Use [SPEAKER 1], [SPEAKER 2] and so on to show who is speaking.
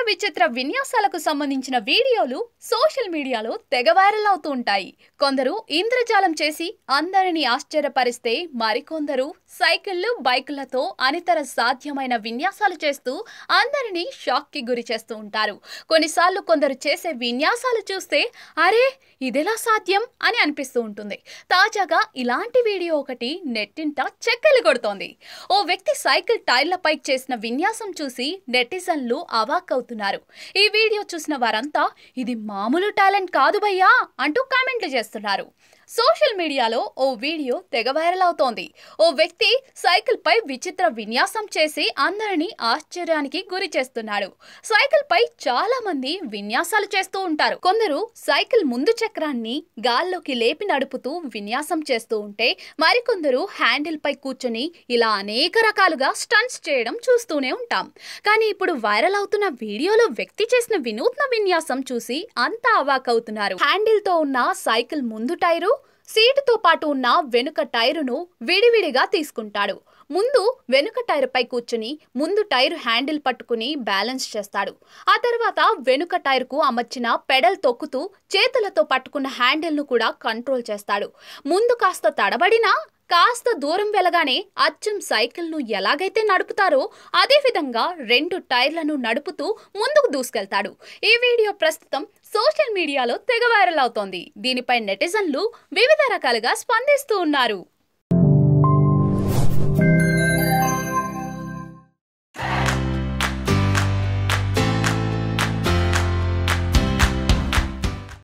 [SPEAKER 1] విచిత్ర విన్యాసాలకు సంబంధించిన వీడియోలు సోషల్ మీడియాలో తెగ వైరల్ అవుతూ ఉంటాయి. కొందరు ఇంద్రజాలం చేసి అందరిని ఆశ్చర్యపరిస్తే మరికొందరు సైకిళ్లు బైకులతో అనితర సాధ్యమైన విన్యాసాలు చేస్తూ అందరినీ షాక్ కి గురి చేస్తూ ఉంటారు. కొన్నిసార్లు కొందరు చేసే విన్యాసాలు చూస్తే అరే ఇదెలా సాధ్యం అని అనిపిస్తూ ఉంటుంది. తాజాగా ఇలాంటి వీడియో ఒకటి నెట్టింట చెక్కలు కొడుతోంది. ఓ వ్యక్తి సైకిల్ టైర్లపై చేసిన విన్యాసం చూసి నెటిజన్లు అవాక్కవుతున్నారు. ఈ వీడియో చూసిన వారంతా ఇది మామూలు టాలెంట్ కాదు భయ్యా అంటూ కామెంట్లు చేస్తున్నారు. సోషల్ మీడియాలో ఓ వీడియో తెగ వైరల్ అవుతోంది. ఓ వ్యక్తి సైకిల్ పై విచిత్ర విన్యాసం చేసి అందరినీ ఆశ్చర్యానికి గురి చేస్తున్నాడు. సైకిల్ పై చాలా మంది విన్యాసాలు చేస్తూ ఉంటారు. కొందరు సైకిల్ ముందు చక్రాన్ని గాల్లోకి లేపి నడుపుతూ విన్యాసం చేస్తూ ఉంటే మరికొందరు హ్యాండిల్ పై కూర్చొని ఇలా అనేక రకాలుగా స్టంట్స్ చేయడం చూస్తూనే ఉంటాం. కానీ ఇప్పుడు వైరల్ అవుతున్న వీడియోలో వ్యక్తి చేసిన వినూత్న విన్యాసం చూసి అంతా అవాకవుతున్నారు. హ్యాండిల్ తో ఉన్న సైకిల్ ముందు టైరు, సీటుతో పాటు ఉన్న వెనుక టైరును విడివిడిగా తీసుకుంటాడు. ముందు వెనుక టైరుపై కూర్చుని ముందు టైరు హ్యాండిల్ పట్టుకుని బ్యాలెన్స్ చేస్తాడు. ఆ తర్వాత వెనుక టైరుకు అమర్చిన పెడల్ తొక్కుతూ చేతులతో పట్టుకున్న హ్యాండిల్ ను కూడా కంట్రోల్ చేస్తాడు. ముందు కాస్త తడబడినా కాస్త దూరం వెళ్ళగానే అచ్చం సైకిల్ ను ఎలాగైతే నడుపుతారో అదే విధంగా రెండు టైర్లను నడుపుతూ ముందుకు దూసుకెళ్తాడు. ఈ వీడియో ప్రస్తుతం సోషల్ మీడియాలో తెగ వైరల్ అవుతోంది. దీనిపై నెటిజన్లు వివిధ రకాలుగా స్పందిస్తూ ఉన్నారు.